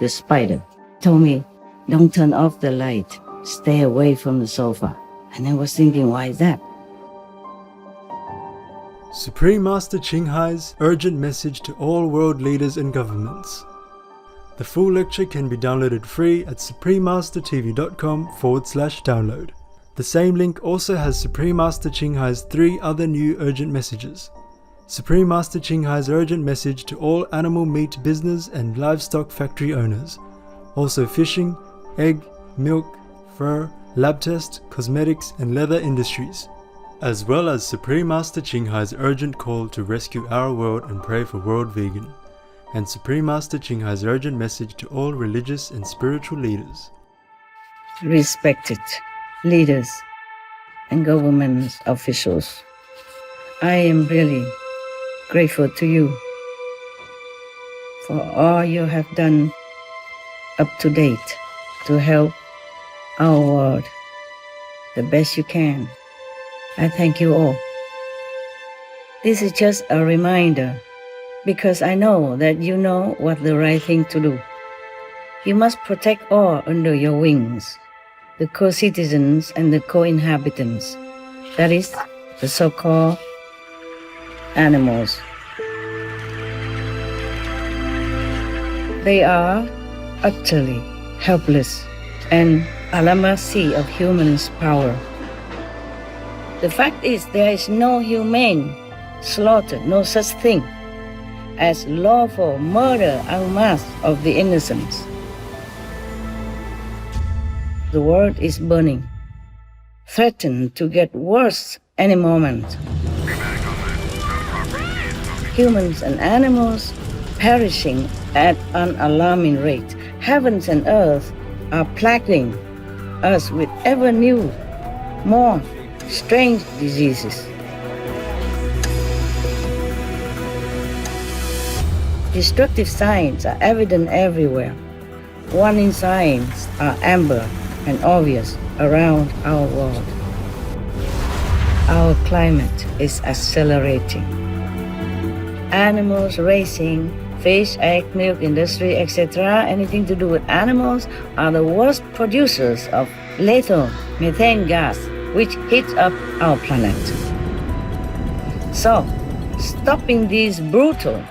the spider, told me, don't turn off the light, stay away from the sofa. And I was thinking, why is that? Supreme Master Ching Hai's urgent message to all world leaders and governments. The full lecture can be downloaded free at suprememastertv.com/download. The same link also has Supreme Master Ching Hai's 3 other new urgent messages. Supreme Master Ching Hai's urgent message to all animal meat business and livestock factory owners. Also fishing, egg, milk, fur, lab test, cosmetics and leather industries. As well as Supreme Master Ching Hai's urgent call to rescue our world and pray for world vegan. And Supreme Master Ching Hai's urgent message to all religious and spiritual leaders. Respected leaders and government officials, I am really grateful to you for all you have done up to date to help our world the best you can. I thank you all. This is just a reminder because I know that you know what the right thing to do. You must protect all under your wings, the co-citizens and the co-inhabitants, that is, the so-called animals. They are utterly helpless and at the mercy of humans' power. The fact is, there is no humane slaughter, no such thing as lawful murder en masse of the innocents. The world is burning, threatened to get worse any moment. Humans and animals perishing at an alarming rate. Heavens and earth are plaguing us with ever new, more strange diseases. Destructive signs are evident everywhere. Warning signs are amber and obvious around our world. Our climate is accelerating. Animals racing, fish, egg, milk industry, etc., anything to do with animals, are the worst producers of lethal methane gas, which heats up our planet. So, stopping these brutal,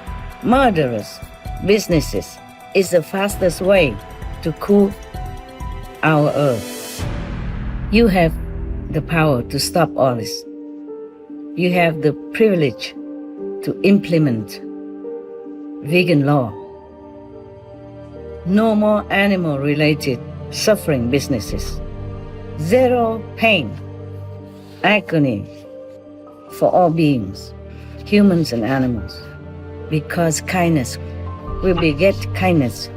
murderous businesses is the fastest way to cool our earth. You have the power to stop all this. You have the privilege to implement vegan law. No more animal-related suffering businesses. Zero pain, agony for all beings, humans and animals. Because kindness will beget kindness,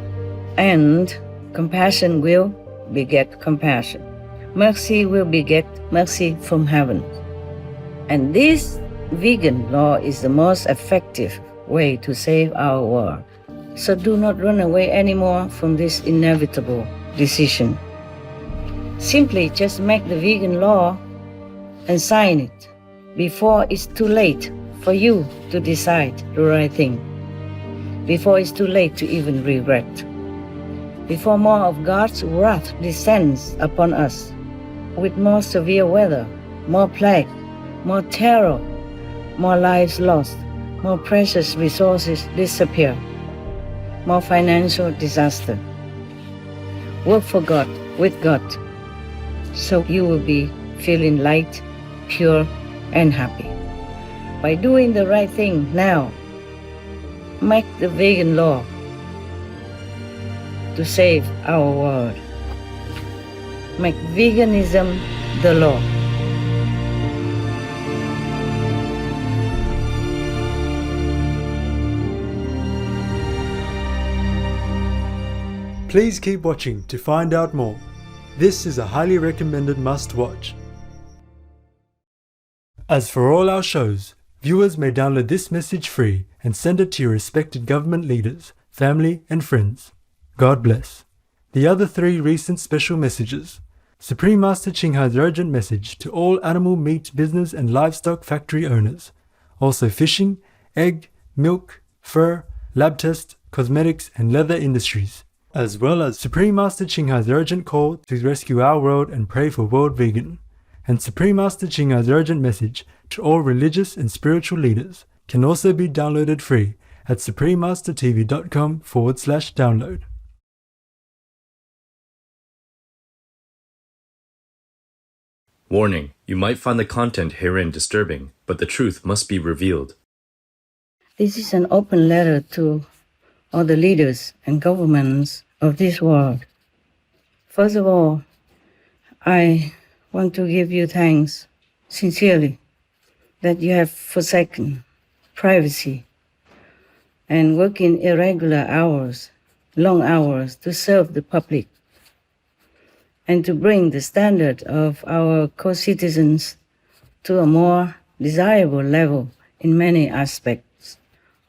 and compassion will beget compassion. Mercy will beget mercy from heaven. And this vegan law is the most effective way to save our world. So do not run away anymore from this inevitable decision. Simply just make the vegan law and sign it before it's too late for you to decide the right thing. Before it's too late to even regret. Before more of God's wrath descends upon us with more severe weather, more plague, more terror, more lives lost, more precious resources disappear, more financial disaster. Work for God, with God, so you will be feeling light, pure, and happy. By doing the right thing now, make the vegan law to save our world. Make veganism the law. Please keep watching to find out more. This is a highly recommended must-watch. As for all our shows, viewers may download this message free and send it to your respected government leaders, family and friends. God bless. The other 3 recent special messages. Supreme Master Ching Hai's urgent message to all animal meat business and livestock factory owners. Also fishing, egg, milk, fur, lab test, cosmetics and leather industries. as well as Supreme Master Qinghai's urgent call to rescue our world and pray for world vegan, and Supreme Master Qinghai's urgent message to all religious and spiritual leaders can also be downloaded free at suprememastertv.com/download. Warning, you might find the content herein disturbing, but the truth must be revealed. This is an open letter to all the leaders and governments of this world. First of all, I want to give you thanks sincerely that you have forsaken privacy and work in irregular hours, long hours, to serve the public and to bring the standard of our co-citizens to a more desirable level in many aspects,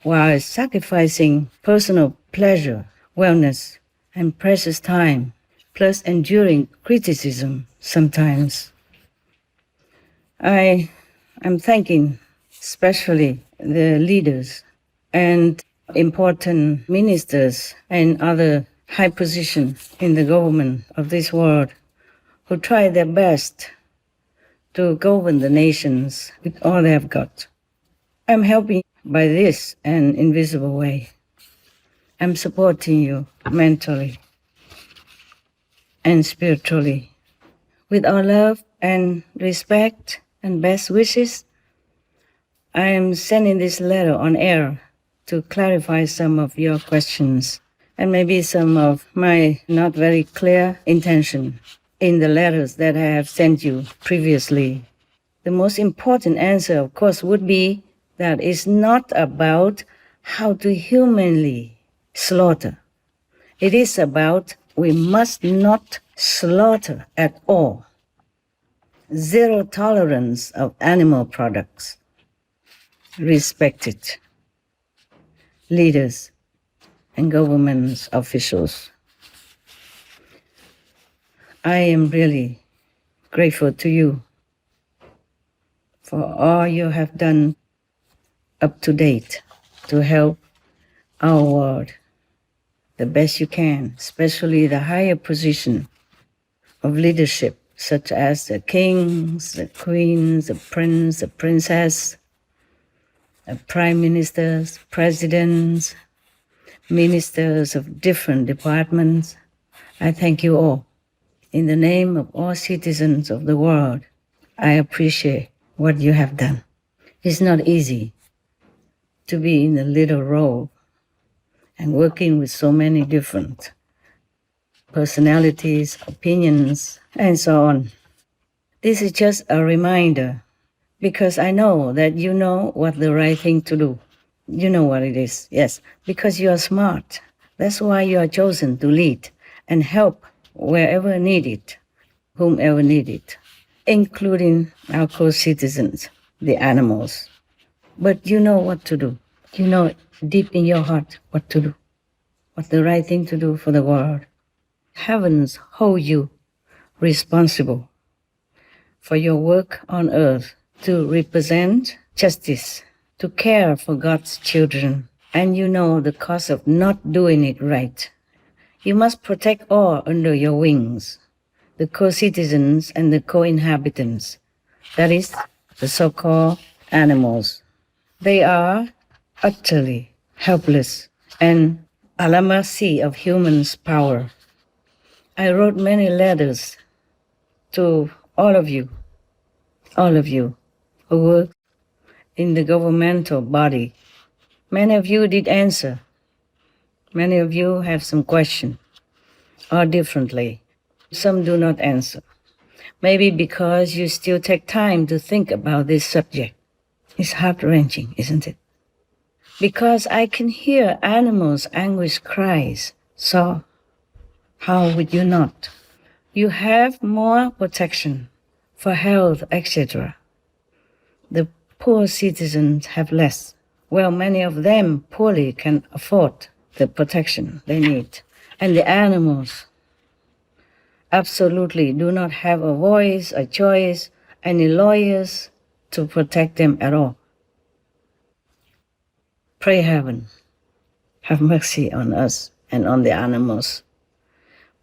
while sacrificing personal pleasure, wellness, and precious time, plus enduring criticism sometimes. I am thanking especially the leaders and important ministers and other high positions in the government of this world who try their best to govern the nations with all they have got. I'm helping by this an invisible way. I'm supporting you mentally and spiritually. With our love and respect and best wishes, I am sending this letter on air to clarify some of your questions and maybe some of my not very clear intention in the letters that I have sent you previously. The most important answer, of course, would be that it's not about how to humanly slaughter. It is about we must not slaughter at all. Zero tolerance of animal products. Respected leaders and government officials. I am really grateful to you for all you have done up to date to help our world the best you can, especially the higher position of leadership, such as the kings, the queens, the prince, the princess, the prime ministers, presidents, ministers of different departments. I thank you all. In the name of all citizens of the world, I appreciate what you have done. It's not easy to be in a little role and working with so many different personalities, opinions, and so on. This is just a reminder, because I know that you know what the right thing to do. You know what it is, yes, because you are smart. That's why you are chosen to lead and help wherever needed, whomever needed, including our co-citizens, the animals. But you know what to do. You know deep in your heart what to do, what's the right thing to do for the world. Heavens hold you responsible for your work on earth to represent justice, to care for God's children, and you know the cost of not doing it right. You must protect all under your wings, the co-citizens and the co-inhabitants, that is, the so-called animals. They are utterly helpless and at the mercy of humans' power. I wrote many letters to all of you who work in the governmental body. Many of you did answer. Many of you have some question, or differently. Some do not answer. Maybe because you still take time to think about this subject. It's heart-wrenching, isn't it? Because I can hear animals' anguish cries. So, how would you not? You have more protection for health, etc. The poor citizens have less. Well, many of them poorly can afford the protection they need. And the animals absolutely do not have a voice, a choice, any lawyers to protect them at all. Pray heaven, have mercy on us and on the animals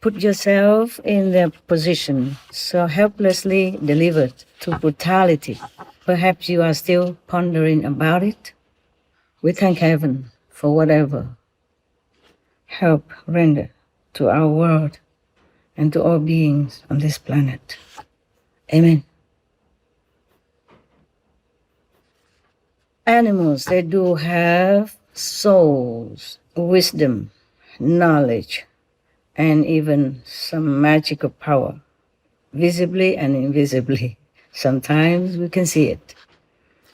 Put yourself in their position, so helplessly delivered to brutality. Perhaps you are still pondering about it. We thank heaven for whatever help render to our world and to all beings on this planet. Amen. Animals, they do have souls, wisdom, knowledge, and even some magical power, visibly and invisibly. Sometimes we can see it,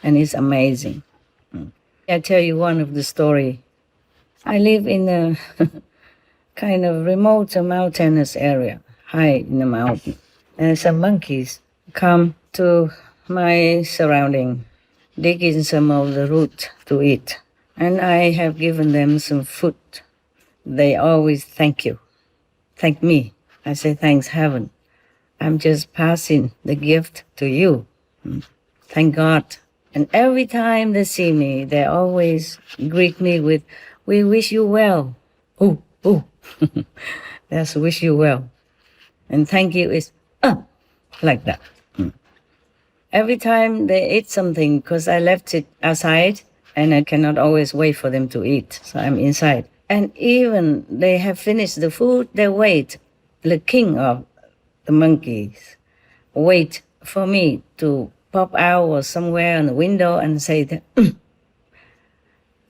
and it's amazing. I tell you one of the story. I live in a kind of remote mountainous area, high in the mountain. And some monkeys come to my surrounding, dig in some of the root to eat. And I have given them some food. They always thank you. Thank me. I say, thanks heaven. I'm just passing the gift to you. Thank God. And every time they see me, they always greet me with, we wish you well. Oh. That's wish you well. And thank you is, like that. Every time they eat something, because I left it outside, and I cannot always wait for them to eat, so I'm inside. And even they have finished the food, they wait. The king of the monkeys wait for me to pop out or somewhere in the window and say that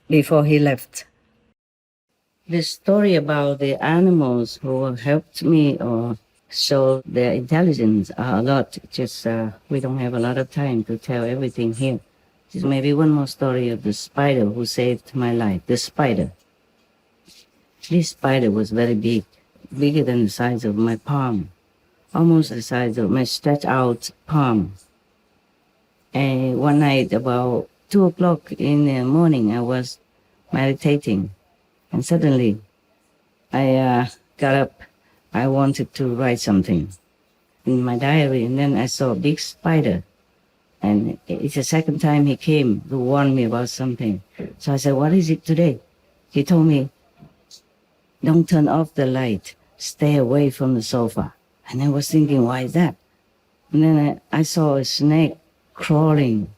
before he left. The story about the animals who helped me or show their intelligence are a lot. Just we don't have a lot of time to tell everything here. Just maybe one more story of the spider who saved my life. The spider. This spider was very big, bigger than the size of my palm, almost the size of my stretched out palm. And one night about 2 o'clock in the morning, I was meditating, and suddenly I got up. I wanted to write something in my diary, and then I saw a big spider. And it's the second time he came to warn me about something. So I said, what is it today? He told me, don't turn off the light. Stay away from the sofa. And I was thinking, why is that? And then I saw a snake crawling,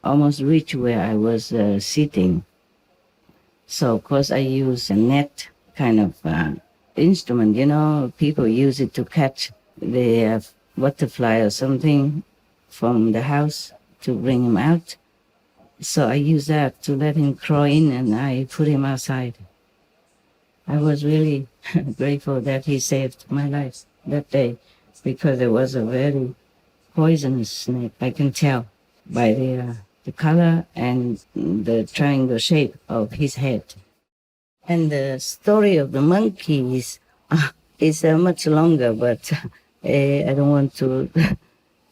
almost reach where I was sitting. So, of course, I used a net kind of instrument. You know, people use it to catch the butterfly or something from the house to bring him out. So I used that to let him crawl in, and I put him outside. I was really grateful that he saved my life that day, because it was a very poisonous snake. I can tell by the color and the triangle shape of his head. And the story of the monkeys is much longer, but I don't want to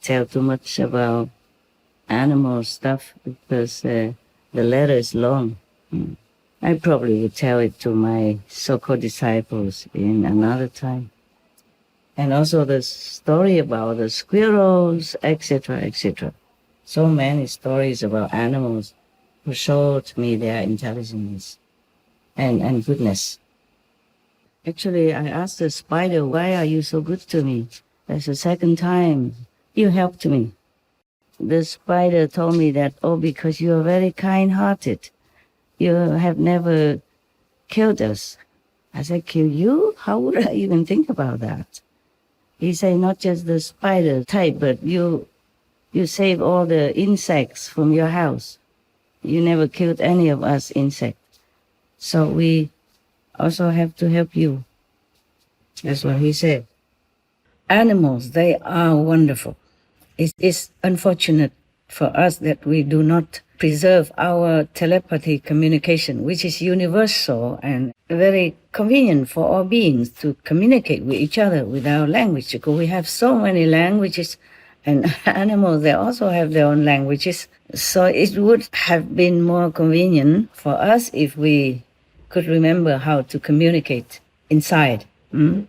tell too much about animal stuff because the letter is long. I probably would tell it to my so-called disciples in another time. And also the story about the squirrels, etc., etc. So many stories about animals who showed me their intelligence and goodness. Actually, I asked the spider, why are you so good to me? That's the second time you helped me. The spider told me that, because you are very kind-hearted. You have never killed us. I said, kill you? How would I even think about that? He said, not just the spider type, but you save all the insects from your house. You never killed any of us insects. So we also have to help you. That's what he said. Animals, they are wonderful. It is unfortunate for us that we do not preserve our telepathy communication, which is universal and very convenient for all beings to communicate with each other with our language, because we have so many languages, and animals, they also have their own languages. So it would have been more convenient for us if we could remember how to communicate inside. And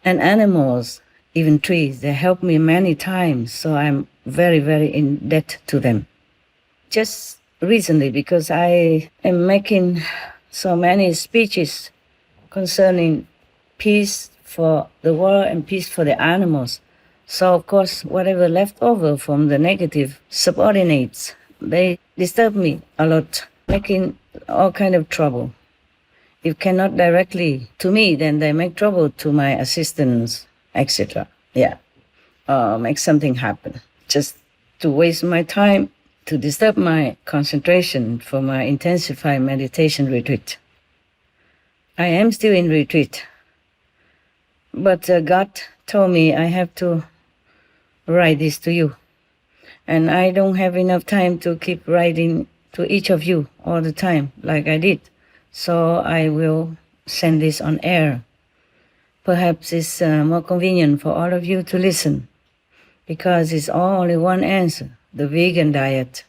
animals, even trees, they helped me many times, so I'm very, very in debt to them. Just recently, because I am making so many speeches concerning peace, for the world and peace for the animals. So, of course, whatever left over from the negative subordinates, they disturb me a lot, making all kind of trouble. If cannot directly to me, then they make trouble to my assistants, etc. Yeah, make something happen. Just to waste my time, to disturb my concentration for my intensified meditation retreat. I am still in retreat, but God told me I have to write this to you. And I don't have enough time to keep writing to each of you all the time like I did. So I will send this on air. Perhaps it's more convenient for all of you to listen, because it's only one answer: the vegan diet,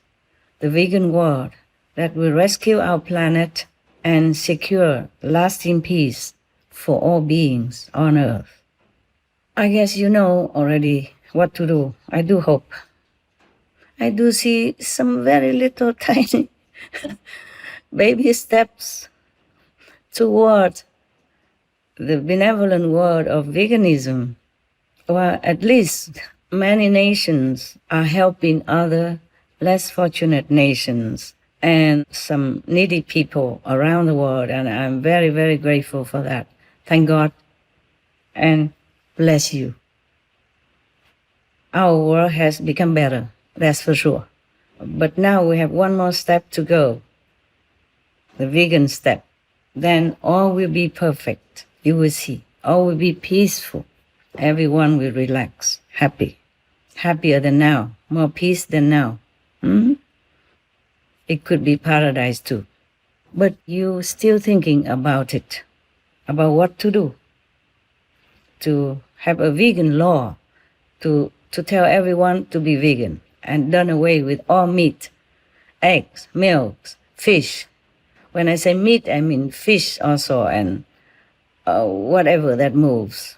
the vegan world that will rescue our planet and secure lasting peace for all beings on Earth. I guess you know already what to do. I do hope. I do see some very little tiny baby steps toward the benevolent world of veganism, or at least many nations are helping other less fortunate nations and some needy people around the world, and I'm very, very grateful for that. Thank God and bless you. Our world has become better, that's for sure. But now we have one more step to go, the vegan step. Then all will be perfect. You will see. All will be peaceful. Everyone will relax, happy. Happier than now, more peace than now. It could be paradise too. But you still thinking about it, about what to do. To have a vegan law, to tell everyone to be vegan and done away with all meat, eggs, milks, fish. When I say meat, I mean fish also, and whatever that moves.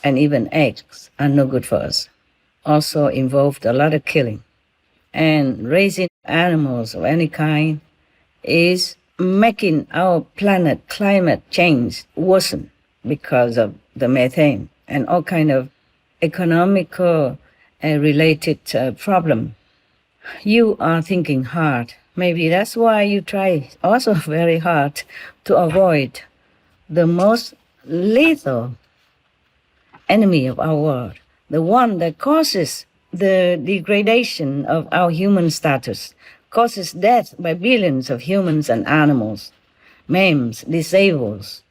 And even eggs are no good for us. Also involved a lot of killing. And raising animals of any kind is making our planet climate change worsen because of the methane and all kind of economical related problem. You are thinking hard. Maybe that's why you try also very hard to avoid the most lethal enemy of our world, the one that causes the degradation of our human status, causes death by billions of humans and animals, maims, disables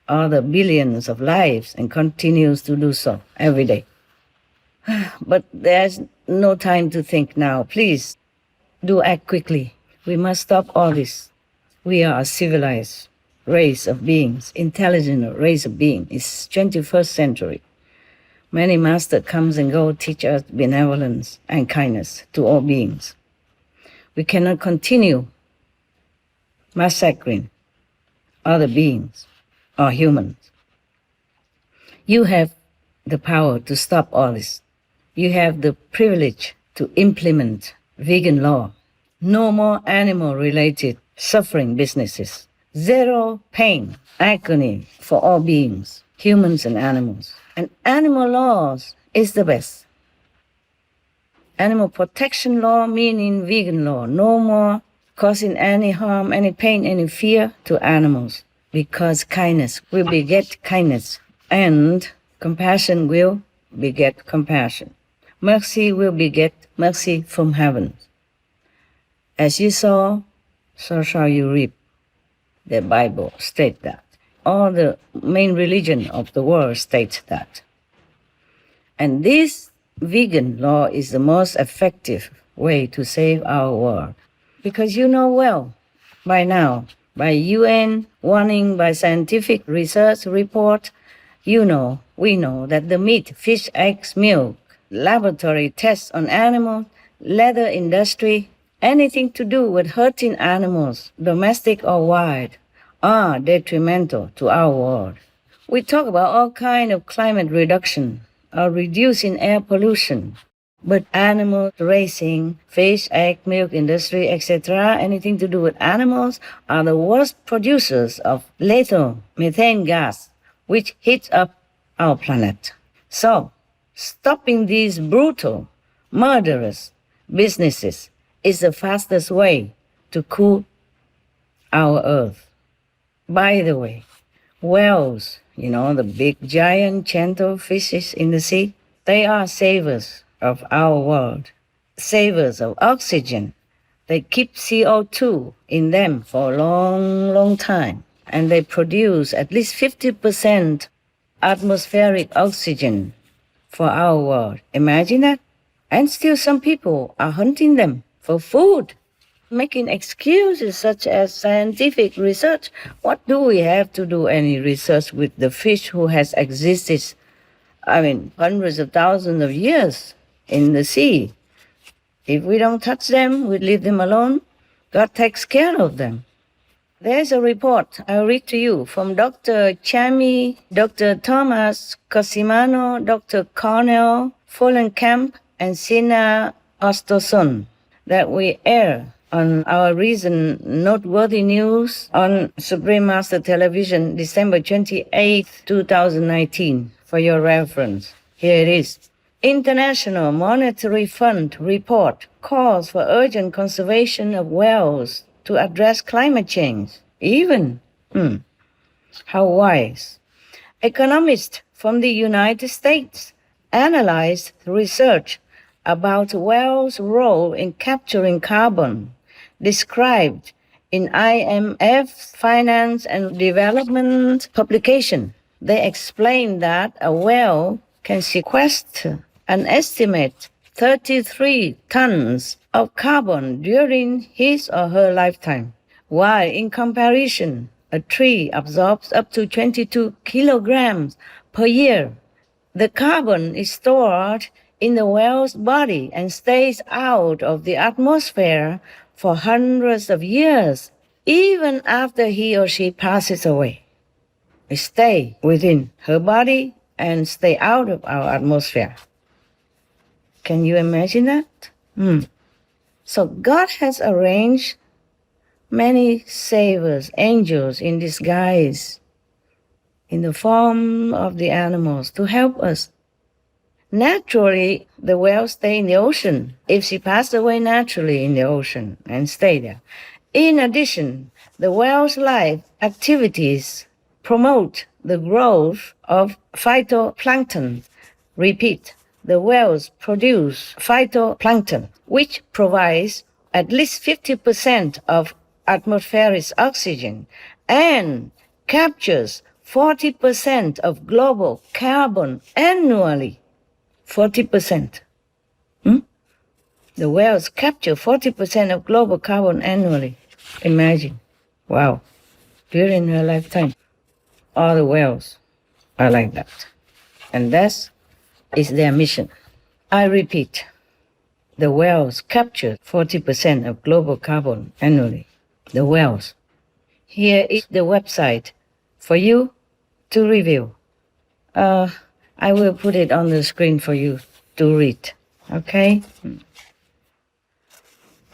other billions of lives, and continues to do so every day. But there's no time to think now. Please do act quickly. We must stop all this. We are a civilized race of beings, intelligent race of beings. It's 21st century. Many masters comes and go, teach us benevolence and kindness to all beings. We cannot continue massacring other beings or humans. You have the power to stop all this. You have the privilege to implement vegan law. No more animal-related suffering businesses. Zero pain, agony for all beings, humans and animals. And animal laws is the best. Animal protection law meaning vegan law. No more causing any harm, any pain, any fear to animals. Because kindness will beget kindness. And compassion will beget compassion. Mercy will beget mercy from heaven. As you sow, so shall you reap. The Bible states that. All the main religion of the world states that. And this vegan law is the most effective way to save our world. Because you know well, by now, by UN warning, by scientific research report, we know that the meat, fish, eggs, milk, laboratory tests on animals, leather industry, anything to do with hurting animals, domestic or wild, are detrimental to our world. We talk about all kinds of climate reduction or reducing air pollution, but animal raising, fish, egg, milk industry, etc., anything to do with animals are the worst producers of lethal methane gas, which heats up our planet. So, stopping these brutal, murderous businesses is the fastest way to cool our earth. By the way, whales, the big giant gentle fishes in the sea, they are savers of our world, savers of oxygen. They keep CO2 in them for a long, long time, and they produce at least 50% atmospheric oxygen for our world. Imagine that. And still some people are hunting them for food, making excuses such as scientific research. What do we have to do any research with the fish who has existed, hundreds of thousands of years in the sea? If we don't touch them, we leave them alone, God takes care of them. There's a report I'll read to you from Dr. Chami, Dr. Thomas Cosimano, Dr. Cornell Follenkamp, and Sina Ostoson that we air on our recent noteworthy news on Supreme Master Television, December 28, 2019, for your reference. Here it is. International Monetary Fund report calls for urgent conservation of whales to address climate change. Even, how wise. Economists from the United States analyzed research about whales' role in capturing carbon, described in IMF Finance and Development publication. They explained that a whale can sequester an estimate 33 tons of carbon during his or her lifetime, while in comparison, a tree absorbs up to 22 kilograms per year. The carbon is stored in the whale's body and stays out of the atmosphere for hundreds of years, even after he or she passes away. It stays within her body and stay out of our atmosphere. Can you imagine that? So God has arranged many savers, angels in disguise, in the form of the animals to help us. Naturally, the whales stay in the ocean if she passed away naturally in the ocean and stay there. In addition, the whale's life activities promote the growth of phytoplankton. Repeat, the whales produce phytoplankton, which provides at least 50% of atmospheric oxygen and captures 40% of global carbon annually. 40%. The whales capture 40% of global carbon annually. Imagine. Wow. During her lifetime, all the whales are like that. And that is their mission. I repeat, the whales capture 40% of global carbon annually. The whales. Here is the website for you to review. I will put it on the screen for you to read, okay?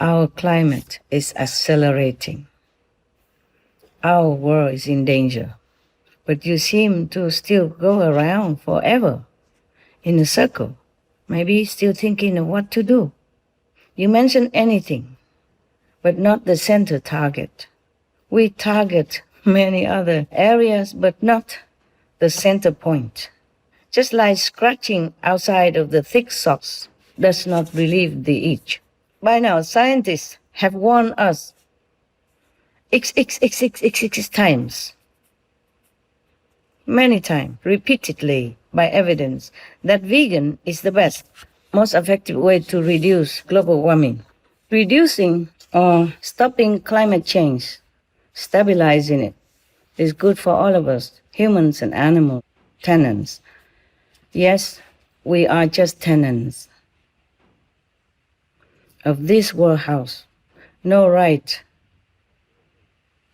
Our climate is accelerating. Our world is in danger. But you seem to still go around forever in a circle, maybe still thinking of what to do. You mention anything, but not the center target. We target many other areas, but not the center point. Just like scratching outside of the thick socks does not relieve the itch. By now, scientists have warned us x times, many times, repeatedly, by evidence, that vegan is the best, most effective way to reduce global warming. Reducing or stopping climate change, stabilizing it, is good for all of us, humans and animals, tenants. Yes, we are just tenants of this world house. No right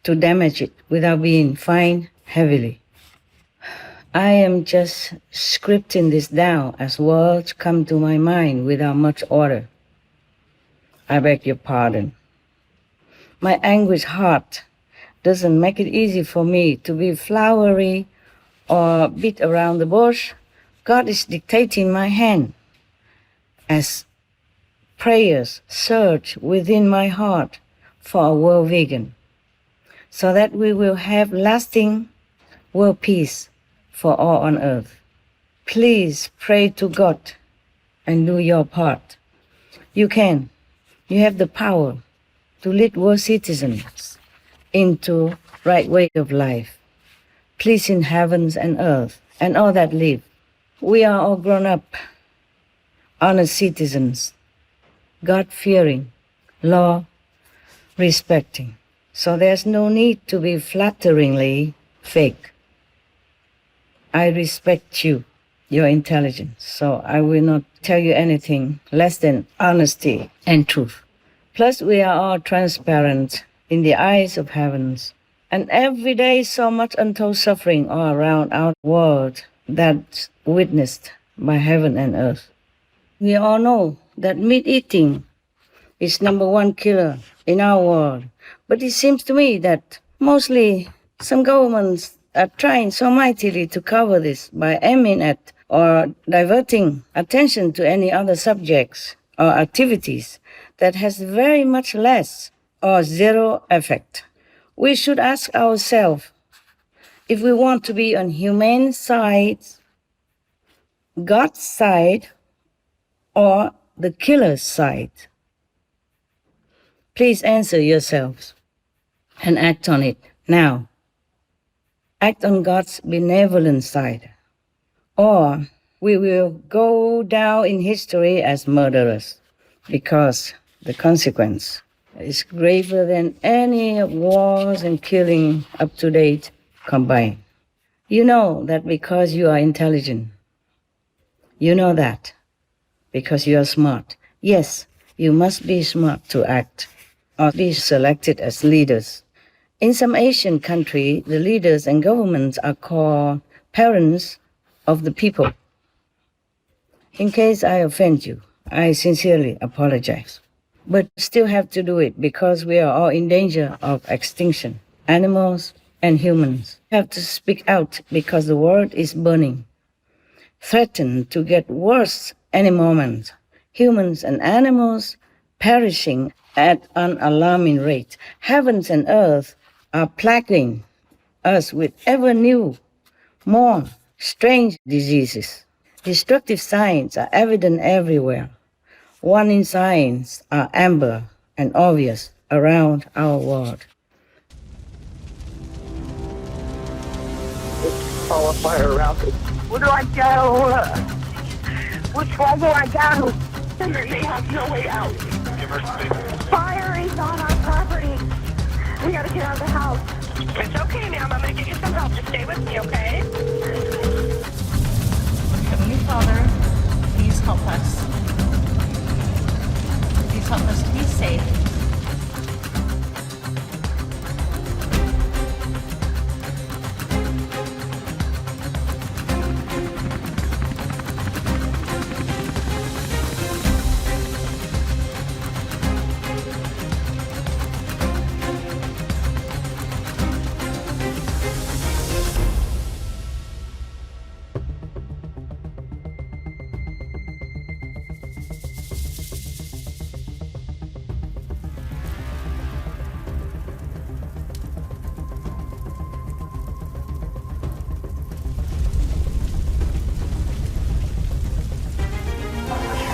to damage it without being fined heavily. I am just scripting this down as words come to my mind without much order. I beg your pardon. My anguished heart doesn't make it easy for me to be flowery or beat around the bush. God is dictating my hand as prayers surge within my heart for a world vegan, so that we will have lasting world peace for all on earth. Please pray to God and do your part. You can. You have the power to lead world citizens into right way of life, pleasing heavens and earth and all that live. We are all grown up, honest citizens, God-fearing, law-respecting. So there's no need to be flatteringly fake. I respect you, your intelligence, so I will not tell you anything less than honesty and truth. Plus, we are all transparent in the eyes of heavens. And every day so much untold suffering all around our world that's witnessed by heaven and earth. We all know that meat eating is number one killer in our world. But it seems to me that mostly some governments are trying so mightily to cover this by aiming at or diverting attention to any other subjects or activities that has very much less or zero effect. We should ask ourselves if we want to be on humane side, God's side, or the killer's side. Please answer yourselves and act on it now. Act on God's benevolent side, or we will go down in history as murderers, because the consequence is graver than any wars and killing up to date combined. You know that because you are intelligent. You know that because you are smart. Yes, you must be smart to act or be selected as leaders. In some Asian countries, the leaders and governments are called parents of the people. In case I offend you, I sincerely apologize. But still have to do it because we are all in danger of extinction. Animals and humans have to speak out because the world is burning, threatened to get worse any moment. Humans and animals perishing at an alarming rate. Heavens and earth are plaguing us with ever new, more strange diseases. Destructive signs are evident everywhere. Warning signs are amber and obvious around our world. It's all fire around me. Where do I go? Which way do I go? They have no way out. Fire is on our property. We gotta get out of the house. It's okay, ma'am. I'm gonna get you some help. Just stay with me, okay? Heavenly Father, please help us. Please help us to be safe.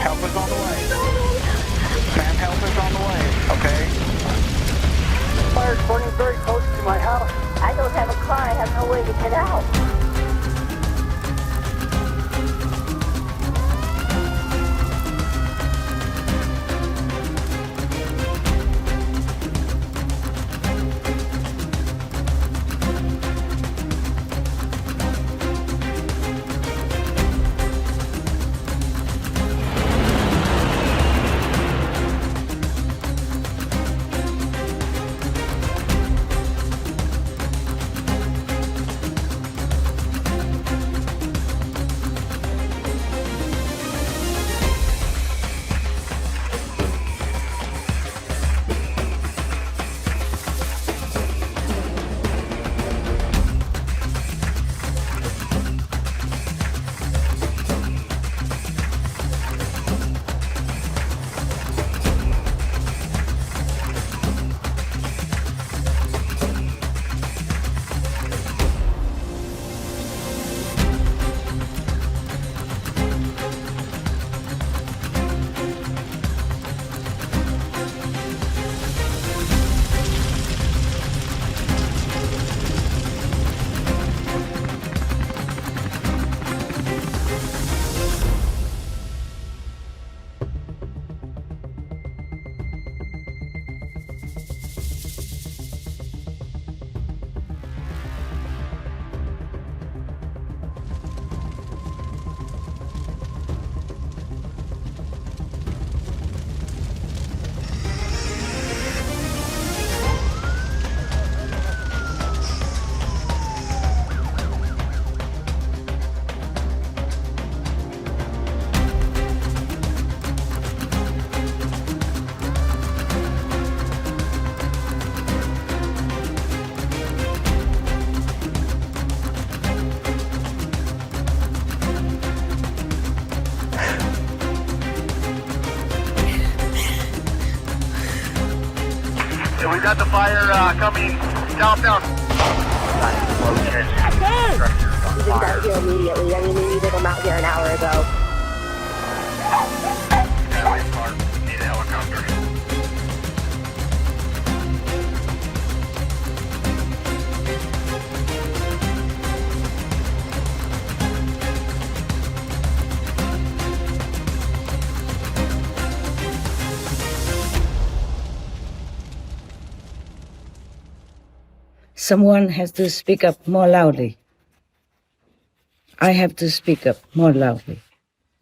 Help is on the way. Ma'am, help is on the way, okay? Fire's burning very close to my house. I don't have a car. I have no way to get out. got the fire coming southbound. He just got here immediately. I mean, we needed him out here an hour ago. Need a helicopter. Someone has to speak up more loudly. I have to speak up more loudly.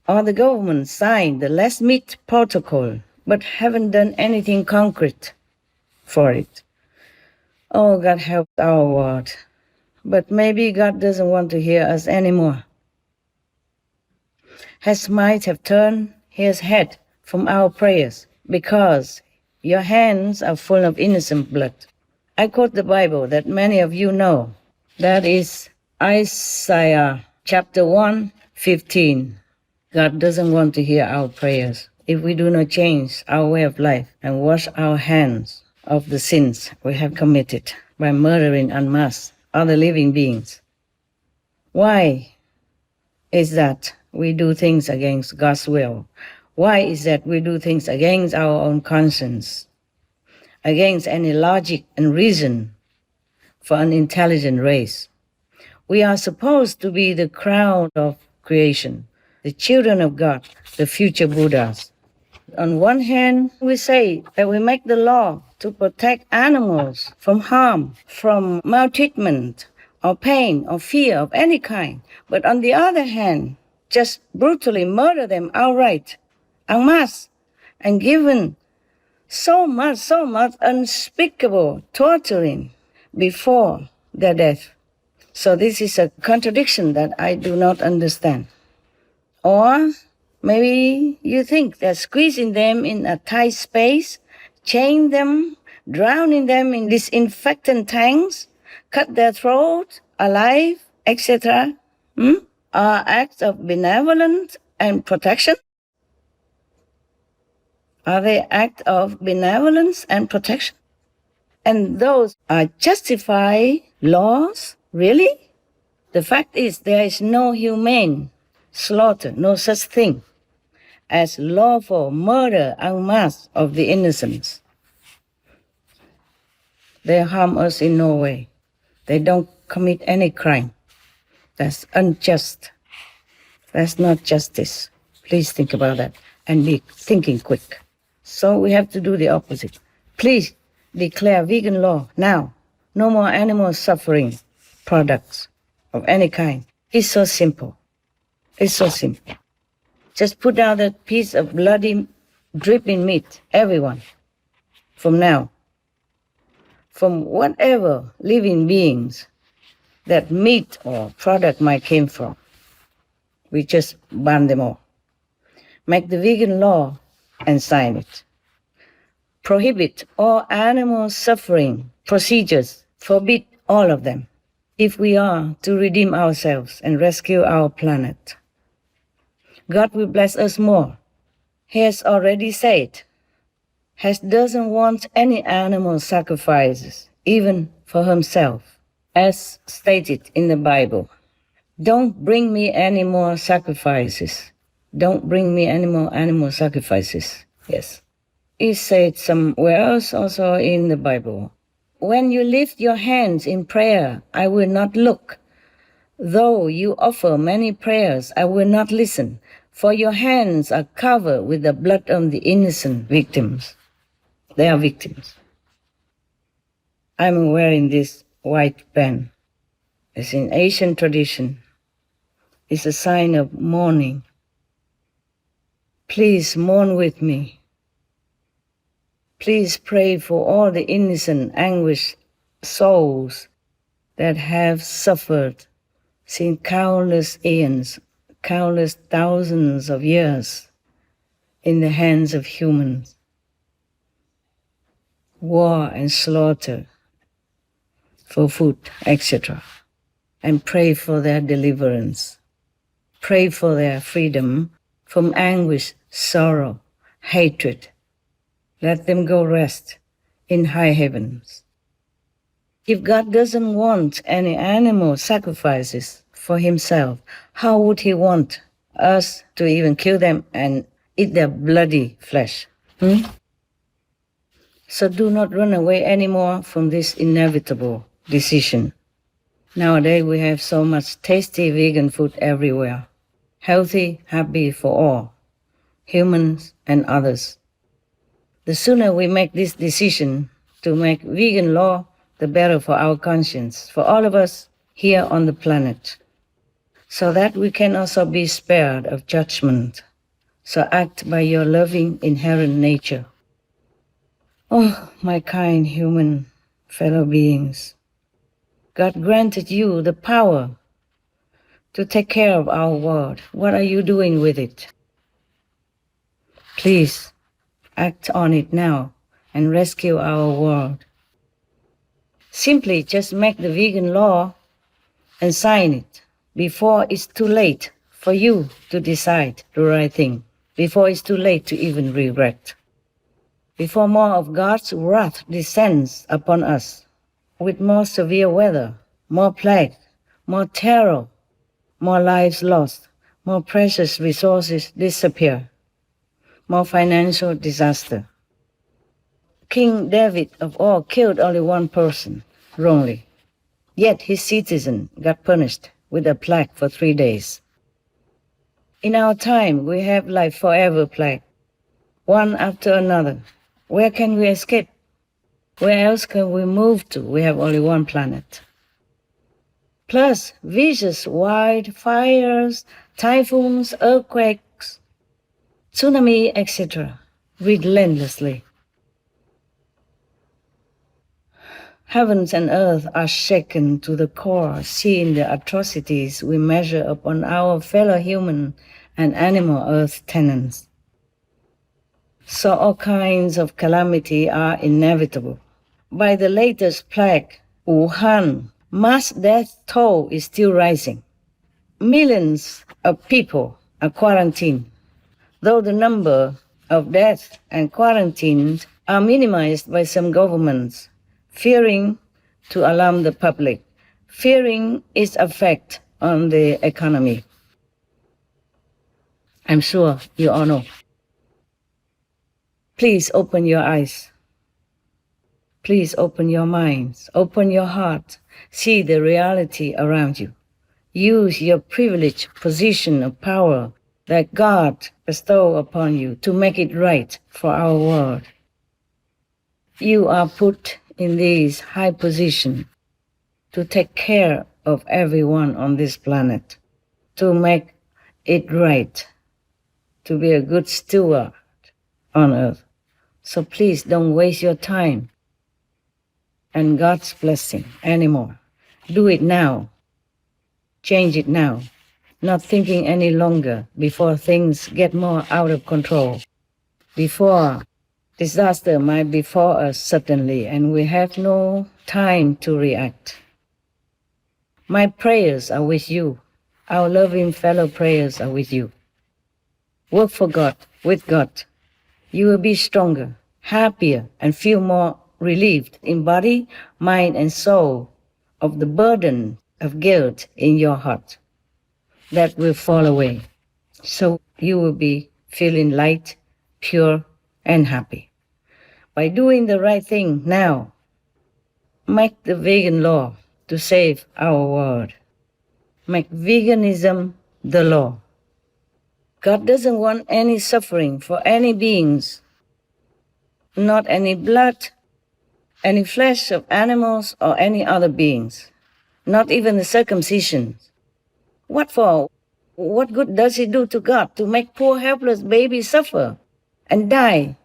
Or the government signed the less meat protocol, but haven't done anything concrete for it. Oh, God help our world. But maybe God doesn't want to hear us anymore. Has might have turned his head from our prayers because your hands are full of innocent blood. I quote the Bible that many of you know. That is Isaiah chapter 1:15. God doesn't want to hear our prayers if we do not change our way of life and wash our hands of the sins we have committed by murdering en masse other living beings. Why is that we do things against God's will? Why is that we do things against our own conscience, against any logic and reason for an intelligent race? We are supposed to be the crown of creation, the children of God, the future Buddhas. On one hand, we say that we make the law to protect animals from harm, from maltreatment, or pain, or fear of any kind. But on the other hand, just brutally murder them outright, en masse, and given so much unspeakable torturing before their death. So this is a contradiction that I do not understand. Or maybe you think that squeezing them in a tight space, chain them, drowning them in disinfectant tanks, cut their throats alive, etc., are acts of benevolence and protection? Are they acts of benevolence and protection? And those are justified laws? Really? The fact is there is no humane slaughter, no such thing as lawful murder en masse of the innocents. They harm us in no way. They don't commit any crime. That's unjust. That's not justice. Please think about that and be thinking quick. So we have to do the opposite. Please declare vegan law now. No more animal suffering products of any kind. It's so simple. It's so simple. Just put down that piece of bloody, dripping meat, everyone, from now. From whatever living beings that meat or product might came from. We just ban them all. Make the vegan law and sign it. Prohibit all animal suffering procedures. Forbid all of them. If we are to redeem ourselves and rescue our planet, God will bless us more. He has already said, He doesn't want any animal sacrifices, even for himself, as stated in the Bible. Don't bring me any more sacrifices. Don't bring me any more animal sacrifices. Yes. He said somewhere else also in the Bible. When you lift your hands in prayer, I will not look. Though you offer many prayers, I will not listen, for your hands are covered with the blood of the innocent victims. They are victims. I'm wearing this white band. It's in Asian tradition. It's a sign of mourning. Please mourn with me. Please pray for all the innocent, anguished souls that have suffered since countless eons, countless thousands of years in the hands of humans. War and slaughter for food, etc. And pray for their deliverance. Pray for their freedom from anguish, sorrow, hatred. Let them go rest in high heavens. If God doesn't want any animal sacrifices for himself, how would he want us to even kill them and eat their bloody flesh? So do not run away anymore from this inevitable decision. Nowadays we have so much tasty vegan food everywhere. Healthy, happy for all, humans and others. The sooner we make this decision to make vegan law, the better for our conscience, for all of us here on the planet, so that we can also be spared of judgment. So act by your loving inherent nature. Oh, my kind human fellow beings, God granted you the power to take care of our world. What are you doing with it? Please act on it now and rescue our world. Simply just make the vegan law and sign it before it's too late for you to decide the right thing, before it's too late to even regret, before more of God's wrath descends upon us with more severe weather, more plague, more terror, more lives lost, more precious resources disappear, more financial disaster. King David of all killed only one person wrongly, yet his citizen got punished with a plague for 3 days. In our time, we have like forever plague, one after another. Where can we escape? Where else can we move to? We have only one planet. Plus, vicious wildfires, typhoons, earthquakes, tsunami, etc., relentlessly. Heavens and earth are shaken to the core, seeing the atrocities we measure upon our fellow human and animal earth tenants. So all kinds of calamity are inevitable. By the latest plague, Wuhan, mass death toll is still rising. Millions of people are quarantined, though the number of deaths and quarantines are minimized by some governments, fearing to alarm the public, fearing its effect on the economy. I'm sure you all know. Please open your eyes. Please open your minds, open your heart, see the reality around you. Use your privileged position of power that God bestowed upon you to make it right for our world. You are put in this high position to take care of everyone on this planet, to make it right, to be a good steward on earth. So please don't waste your time and God's blessing anymore. Do it now. Change it now. Not thinking any longer before things get more out of control. Before disaster might befall us suddenly and we have no time to react. My prayers are with you. Our loving fellow prayers are with you. Work for God, with God. You will be stronger, happier, and feel more relieved in body, mind, and soul of the burden of guilt in your heart. That will fall away. So you will be feeling light, pure, and happy. By doing the right thing now, make the vegan law to save our world. Make veganism the law. God doesn't want any suffering for any beings, not any blood, any flesh of animals or any other beings, not even the circumcision. What for? What good does it do to God to make poor helpless babies suffer and die,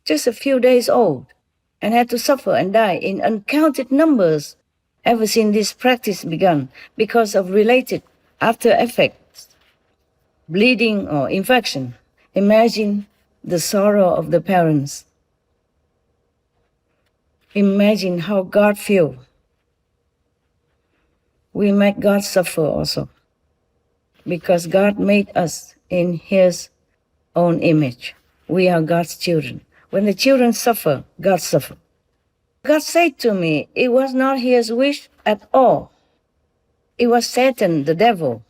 just a few days old, and had to suffer and die in uncounted numbers ever since this practice began because of related after effects, bleeding or infection? Imagine the sorrow of the parents. Imagine how God feels. We make God suffer also, because God made us in His own image. We are God's children. When the children suffer, God suffers. God said to me, it was not his wish at all. It was Satan, the devil,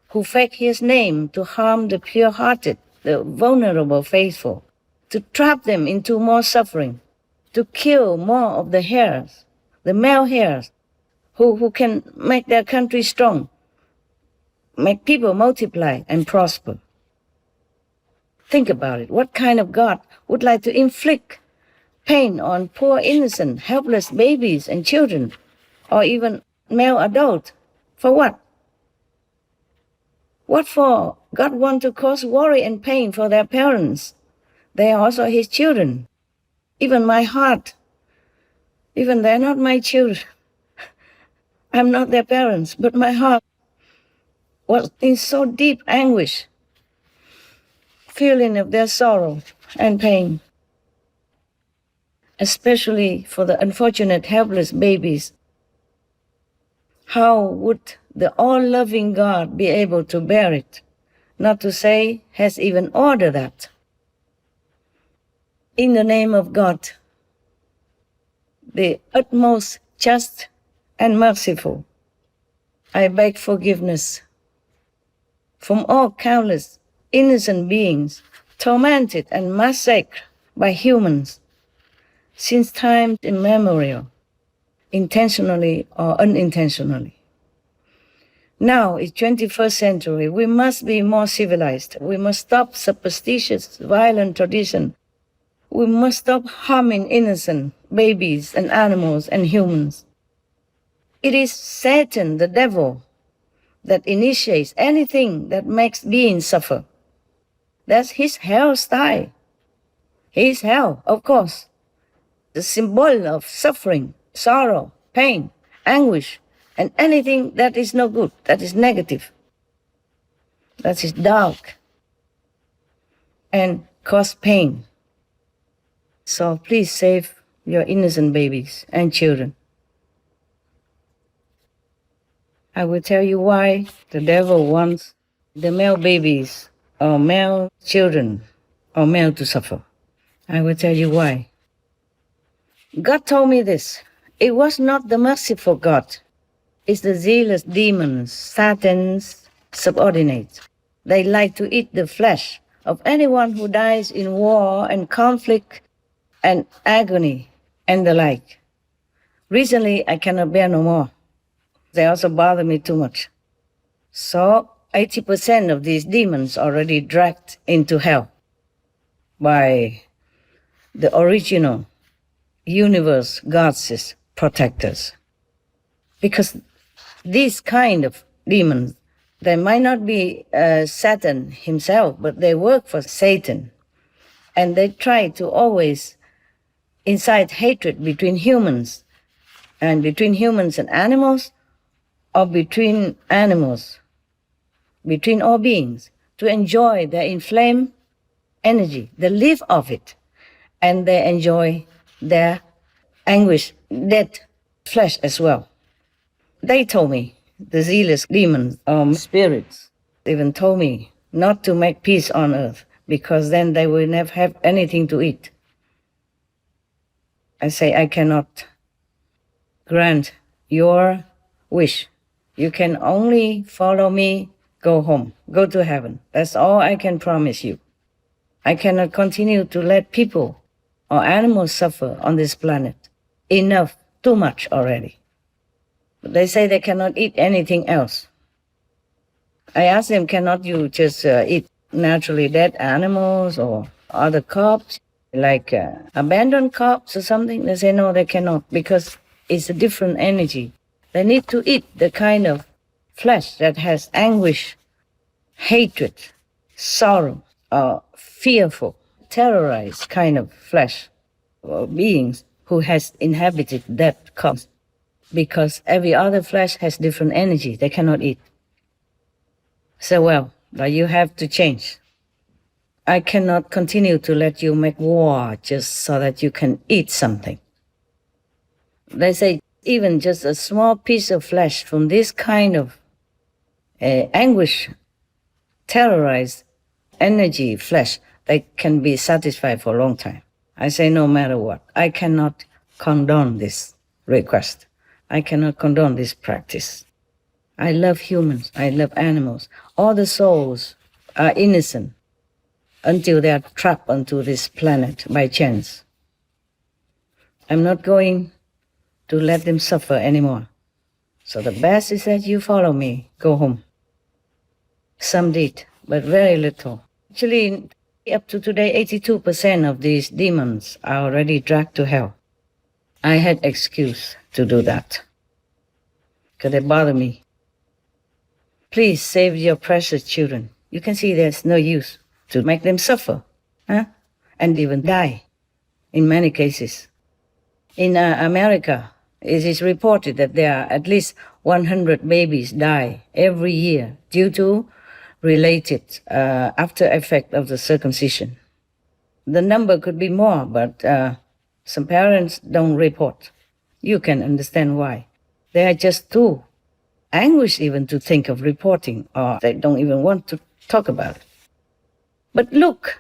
who faked his name to harm the pure-hearted, the vulnerable faithful, to trap them into more suffering, to kill more of the heirs, the male heirs, who can make their country strong, make people multiply and prosper. Think about it. What kind of God would like to inflict pain on poor, innocent, helpless babies and children, or even male adults? For what? What for? God wants to cause worry and pain for their parents. They are also his children. Even my heart. Even they're not my children. I'm not their parents, but my heart was in so deep anguish, feeling of their sorrow and pain, especially for the unfortunate helpless babies. How would the all-loving God be able to bear it, not to say has even ordered that? In the name of God, the utmost just and merciful, I beg forgiveness from all countless innocent beings tormented and massacred by humans since time immemorial, intentionally or unintentionally. Now, it's 21st century. We must be more civilized. We must stop superstitious, violent tradition. We must stop harming innocent babies and animals and humans. It is Satan, the devil, that initiates anything that makes beings suffer. That's his hell style. His hell, of course. The symbol of suffering, sorrow, pain, anguish, and anything that is no good, that is negative, that is dark, and cause pain. So please save your innocent babies and children. I will tell you why the devil wants the male babies or male children or male to suffer. I will tell you why. God told me this. It was not the merciful God. It's the zealous demons, Satan's subordinates. They like to eat the flesh of anyone who dies in war and conflict and agony and the like. Recently, I cannot bear no more. They also bother me too much. So 80% of these demons already dragged into hell by the original universe gods' protectors. Because these kind of demons, they might not be Satan himself, but they work for Satan. And they try to always incite hatred between humans and animals, or between animals, between all beings, to enjoy their inflamed energy. They live off it, and they enjoy their anguish, dead flesh as well. They told me, the zealous demons, spirits, even told me not to make peace on earth, because then they will never have anything to eat. I say, I cannot grant your wish. You can only follow me, go home, go to heaven. That's all I can promise you. I cannot continue to let people or animals suffer on this planet. Enough, too much already. But they say they cannot eat anything else. I asked them, cannot you just eat naturally dead animals or other corpses, like abandoned corpses or something? They say, no, they cannot, because it's a different energy. They need to eat the kind of flesh that has anguish, hatred, sorrow, or fearful, terrorized kind of flesh, or beings who has inhabited that corpse. Because every other flesh has different energy. They cannot eat. So, well, but you have to change. I cannot continue to let you make war just so that you can eat something. They say even just a small piece of flesh from this kind of anguish, terrorized energy flesh, they can be satisfied for a long time. I say no matter what. I cannot condone this request. I cannot condone this practice. I love humans. I love animals. All the souls are innocent until they are trapped onto this planet by chance. I'm not going to let them suffer anymore. So the best is that you follow me, go home. Some did, but very little. Actually, up to today, 82% of these demons are already dragged to hell. I had excuse to do that, because they bother me. Please save your precious children. You can see there's no use to make them suffer, and even die, in many cases. In America, it is reported that there are at least 100 babies die every year due to related after effect of the circumcision. The number could be more, but some parents don't report. You can understand why. They are just too anguished even to think of reporting, or they don't even want to talk about it. But look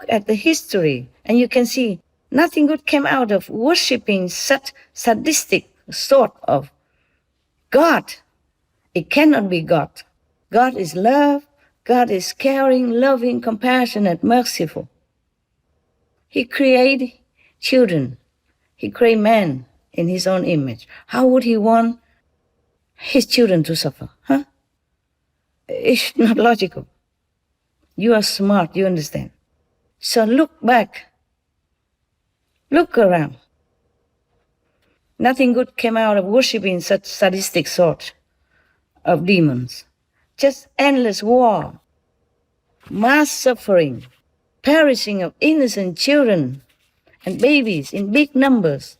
at the history, and you can see nothing good came out of worshipping such sadistic sort of God. It cannot be God. God is love. God is caring, loving, compassionate, merciful. He created children. He created man in his own image. How would he want his children to suffer? It's not logical. You are smart, you understand. So look back. Look around. Nothing good came out of worshipping such sadistic sort of demons. Just endless war, mass suffering, perishing of innocent children and babies in big numbers.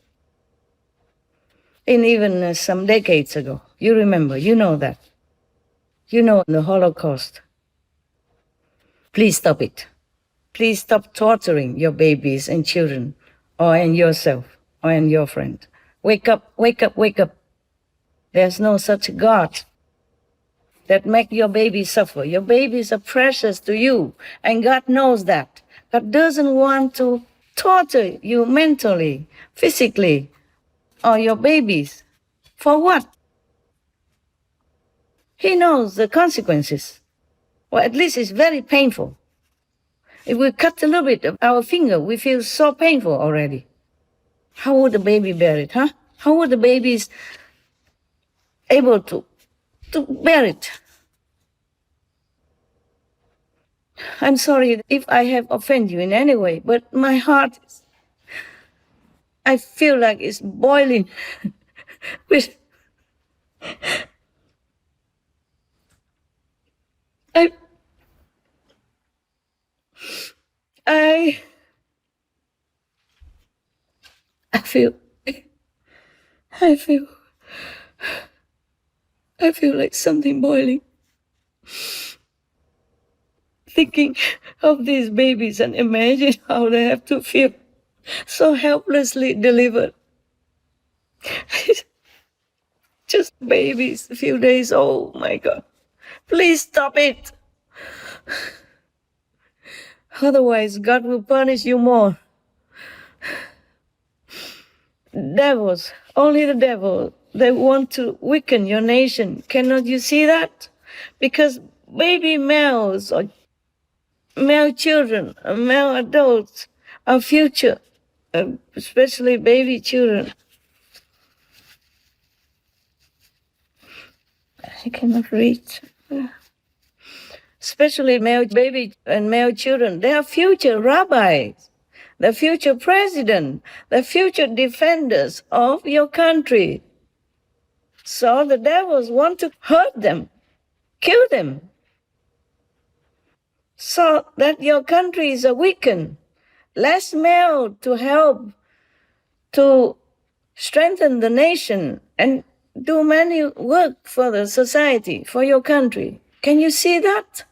And even some decades ago, you remember, you know that. You know the Holocaust. Please stop it. Please stop torturing your babies and children, or and yourself, or and your friend. Wake up, wake up, wake up. There's no such God that make your babies suffer. Your babies are precious to you, and God knows that. God doesn't want to torture you mentally, physically, or your babies. For what? He knows the consequences. Well, at least it's very painful. If we cut a little bit of our finger, we feel so painful already. How would the baby bear it, How would the babies able to bear it? I'm sorry if I have offended you in any way, but my heart I feel like it's boiling with I feel like something boiling. Thinking of these babies and imagine how they have to feel so helplessly delivered. Just babies, a few days old, my God. Please stop it. Otherwise, God will punish you more. Devils, only the devil, they want to weaken your nation. Cannot you see that? Because baby males or male children, male adults, our future, especially baby children. I cannot reach. Especially male baby and male children. They are future rabbis, the future president, the future defenders of your country. So the devils want to hurt them, kill them, so that your country is weakened, less male to help to strengthen the nation and do many work for the society, for your country. Can you see that?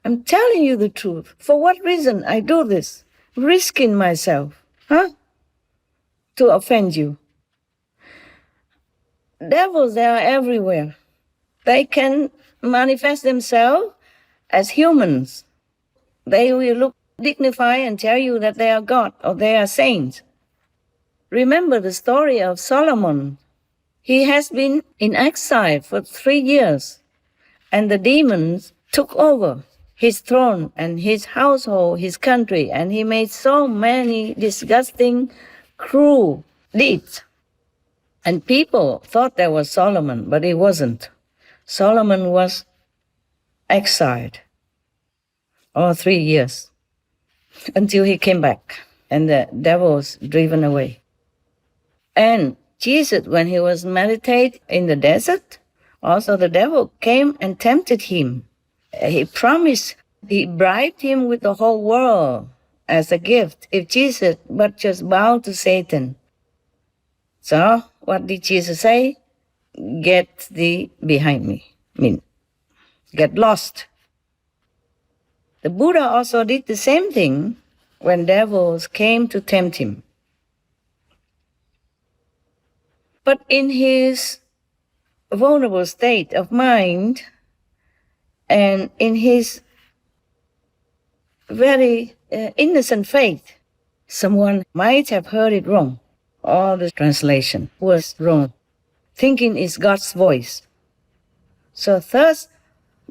I'm telling you the truth. For what reason I do this? Risking myself, to offend you. Devils, they are everywhere. They can manifest themselves as humans. They will look dignify and tell you that they are God or they are saints. Remember the story of Solomon. He has been in exile for 3 years, and the demons took over his throne and his household, his country, and he made so many disgusting, cruel deeds. And people thought that was Solomon, but it wasn't. Solomon was exiled all 3 years until he came back and the devil was driven away. And Jesus, when he was meditating in the desert, also the devil came and tempted him. He promised, he bribed him with the whole world as a gift if Jesus but just bowed to Satan. So what did Jesus say? Get thee behind me. Get lost. The Buddha also did the same thing when devils came to tempt him. But in his vulnerable state of mind and in his very innocent faith, someone might have heard it wrong. All the translation was wrong. Thinking is God's voice. So thus,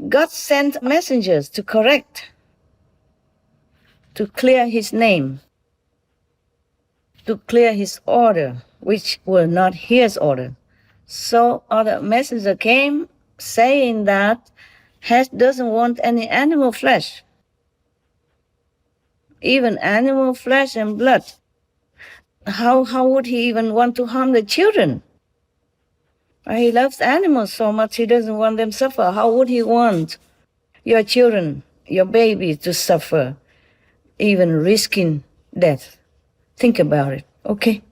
God sent messengers to correct, to clear his name, to clear his order, which were not his order. So other messenger came saying that Hess doesn't want any animal flesh, even animal flesh and blood. How would he even want to harm the children? He loves animals so much he doesn't want them to suffer. How would he want your children, your babies to suffer, even risking death? Think about it, okay?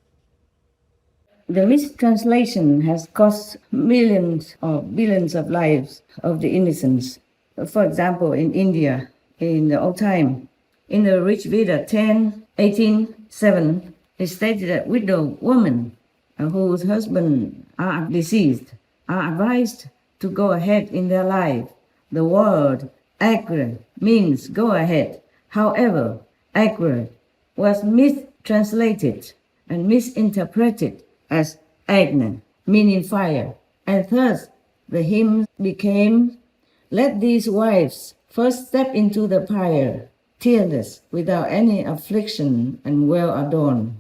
The mistranslation has cost millions or billions of lives of the innocents. For example, in India, in the old time, in the Rich Veda 10:18:7, it stated that widow women whose husbands are deceased are advised to go ahead in their life. The word agra means go ahead. However, agra was mistranslated and misinterpreted as agna, meaning fire. And thus, the hymn became, let these wives first step into the fire, tearless, without any affliction, and well adorned.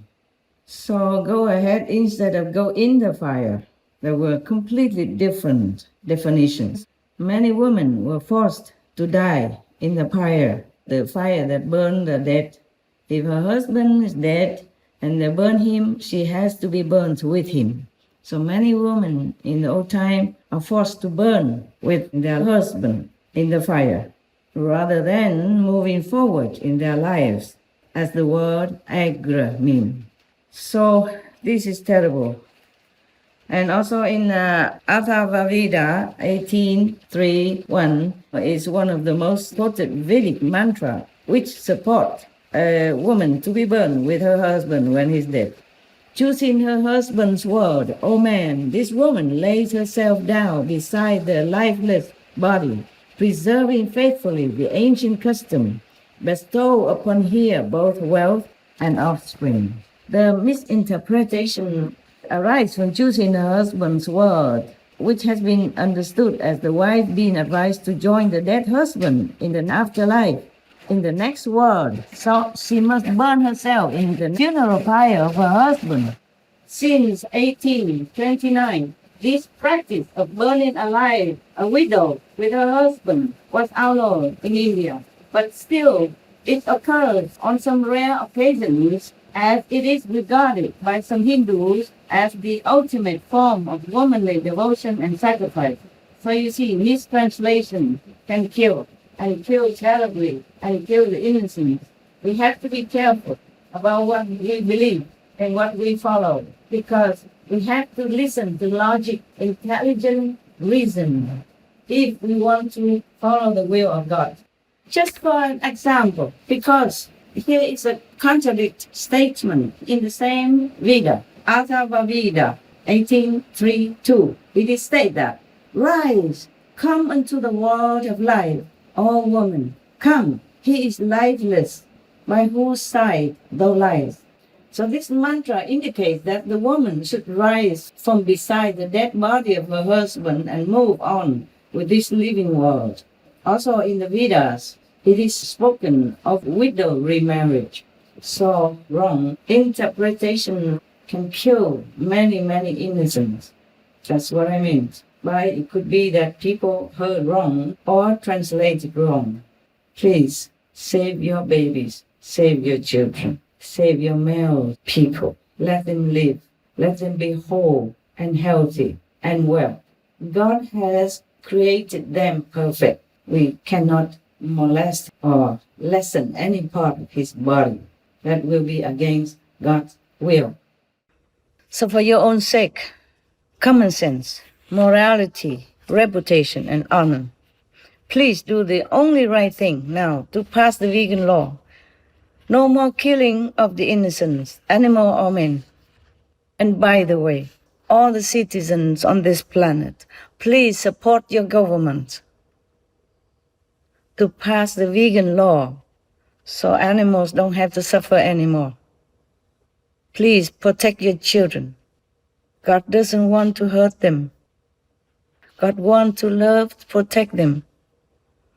So go ahead instead of go in the fire. There were completely different definitions. Many women were forced to die in the fire that burned the dead. If her husband is dead and they burn him, she has to be burnt with him. So many women in the old time are forced to burn with their husband in the fire, rather than moving forward in their lives, as the word agra means. So this is terrible. And also in Atharva Veda 18:3:1 is one of the most quoted Vedic mantra, which support a woman to be burned with her husband when he's dead. Choosing her husband's word, O man, this woman lays herself down beside the lifeless body, preserving faithfully the ancient custom, bestow upon her both wealth and offspring. The misinterpretation arises from choosing her husband's word, which has been understood as the wife being advised to join the dead husband in the afterlife, in the next world. So she must burn herself in the funeral pyre of her husband. Since 1829, this practice of burning alive a widow with her husband was outlawed in India. But still, it occurs on some rare occasions, as it is regarded by some Hindus as the ultimate form of womanly devotion and sacrifice. So you see, mistranslation can kill, and kill terribly, and kill the innocent. We have to be careful about what we believe and what we follow, because we have to listen to logic, intelligent reason, if we want to follow the will of God. Just for an example, because here is a contradict statement in the same Veda, Atharva Veda 18:3:2. It is stated that, rise, come unto the world of life, O woman, come, he is lifeless, by whose side thou liest. So this mantra indicates that the woman should rise from beside the dead body of her husband and move on with this living world. Also in the Vedas, it is spoken of widow remarriage. So wrong interpretation can kill many innocents. That's what I mean. But it could be that people heard wrong or translated wrong. Please save your babies, save your children, save your male people. Let them live. Let them be whole and healthy and well. God has created them perfect. We cannot molest or lessen any part of his body. That will be against God's will. So for your own sake, common sense, morality, reputation, and honor, please do the only right thing now to pass the vegan law. No more killing of the innocents, animal or men. And by the way, all the citizens on this planet, please support your government to pass the vegan law so animals don't have to suffer anymore. Please protect your children. God doesn't want to hurt them. God wants to love, to protect them,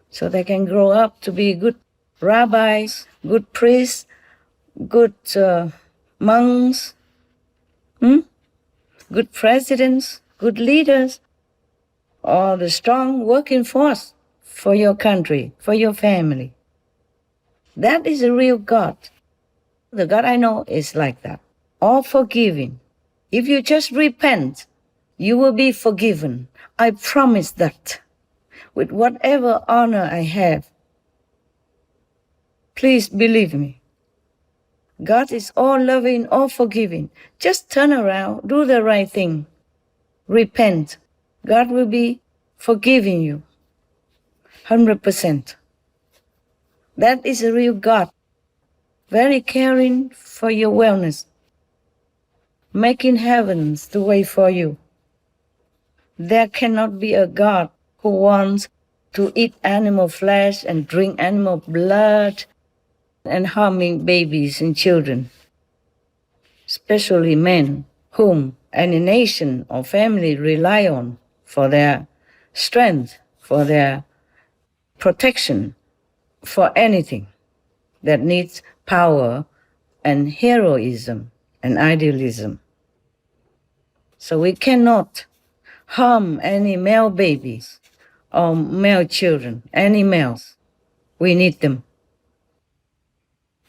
so they can grow up to be good rabbis, good priests, good monks, good presidents, good leaders, or the strong working force for your country, for your family. That is a real God. The God I know is like that. All forgiving. If you just repent, you will be forgiven. I promise that. With whatever honor I have. Please believe me. God is all loving, all forgiving. Just turn around, do the right thing. Repent. God will be forgiving you. 100%. That is a real God. Very caring for your wellness. Making heavens to wait for you. There cannot be a God who wants to eat animal flesh and drink animal blood and harming babies and children, especially men whom any nation or family rely on for their strength, for their protection, for anything that needs power and heroism and idealism. So we cannot harm any male babies or male children, any males. We need them.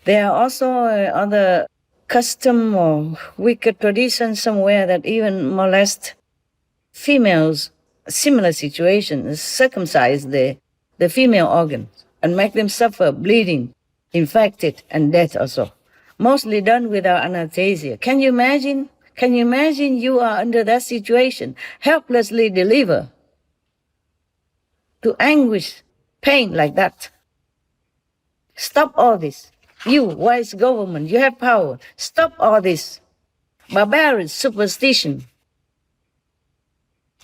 There are also other custom or wicked traditions somewhere that even molest females, similar situations, circumcise the female organs and make them suffer bleeding, infected, and death also. Mostly done without anesthesia. Can you imagine? Can you imagine you are under that situation, helplessly delivered to anguish, pain like that? Stop all this. You, wise government, you have power. Stop all this barbarian superstition.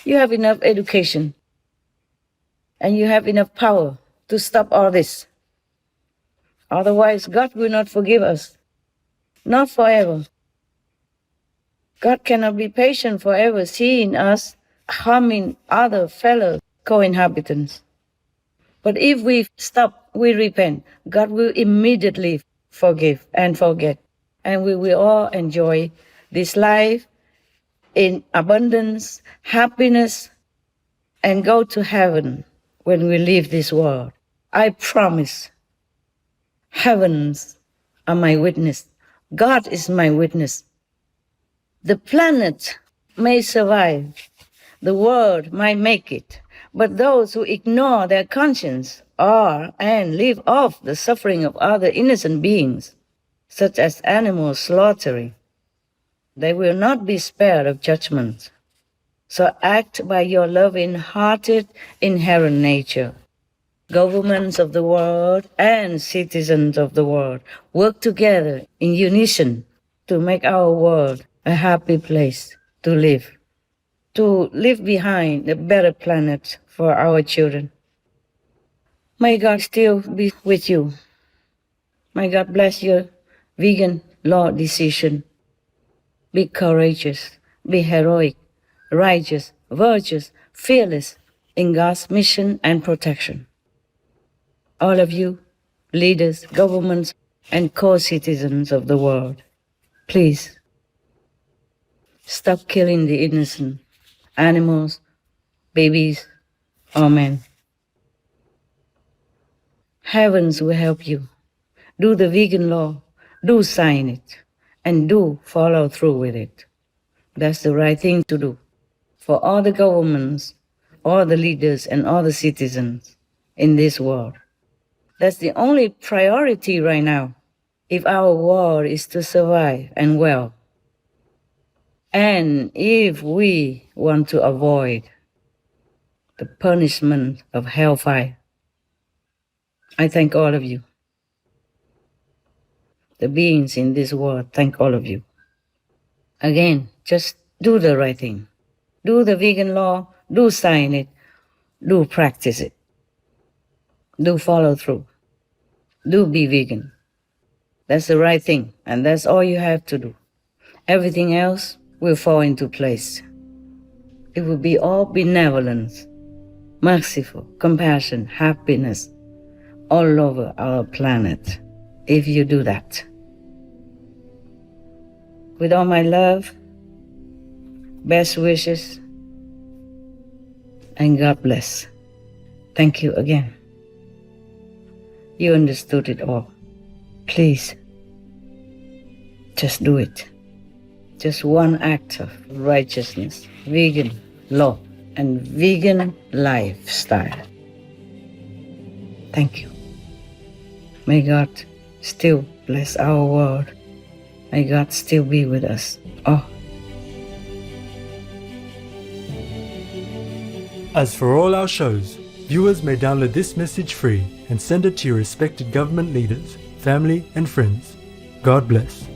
You have enough education and you have enough power to stop all this. Otherwise, God will not forgive us. Not forever. God cannot be patient forever seeing us harming other fellow co-inhabitants. But if we stop, we repent, God will immediately forgive and forget. And we will all enjoy this life in abundance, happiness, and go to heaven when we leave this world. I promise. Heavens are my witness. God is my witness. The planet may survive. The world might make it. But those who ignore their conscience are and live off the suffering of other innocent beings, such as animal slaughtering, they will not be spared of judgment. So act by your loving-hearted inherent nature. Governments of the world and citizens of the world work together in unison to make our world a happy place to live behind a better planet for our children. May God still be with you. May God bless your vegan law decision. Be courageous, be heroic, righteous, virtuous, fearless in God's mission and protection. All of you, leaders, governments, and co-citizens of the world, please stop killing the innocent animals, babies, or men. Heavens will help you. Do the vegan law, do sign it, and do follow through with it. That's the right thing to do for all the governments, all the leaders, and all the citizens in this world. That's the only priority right now if our world is to survive and well. And if we want to avoid the punishment of hellfire. I thank all of you. The beings in this world, thank all of you. Again, just do the right thing. Do the vegan law, do sign it, do practice it. Do follow through. Do be vegan. That's the right thing, and that's all you have to do. Everything else will fall into place. It will be all benevolence, merciful, compassion, happiness all over our planet if you do that. With all my love, best wishes, and God bless. Thank you again. You understood it all. Please, just do it. Just one act of righteousness, vegan law, and vegan lifestyle. Thank you. May God still bless our world. May God still be with us all. As for all our shows, viewers may download this message free and send it to your respected government leaders, family, and friends. God bless.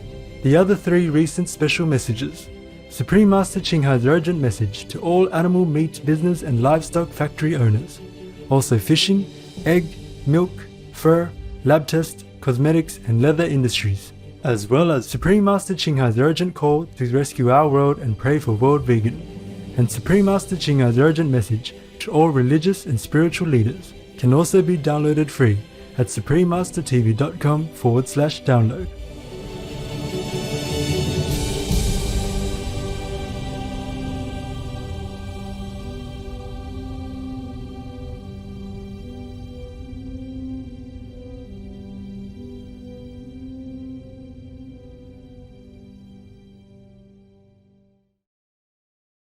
The other 3 recent special messages. Supreme Master Qinghai's urgent message to all animal meat business and livestock factory owners. Also fishing, egg, milk, fur, lab test, cosmetics, and leather industries. As well as Supreme Master Qinghai's urgent call to rescue our world and pray for world vegan. And Supreme Master Qinghai's urgent message to all religious and spiritual leaders can also be downloaded free at suprememastertv.com/download.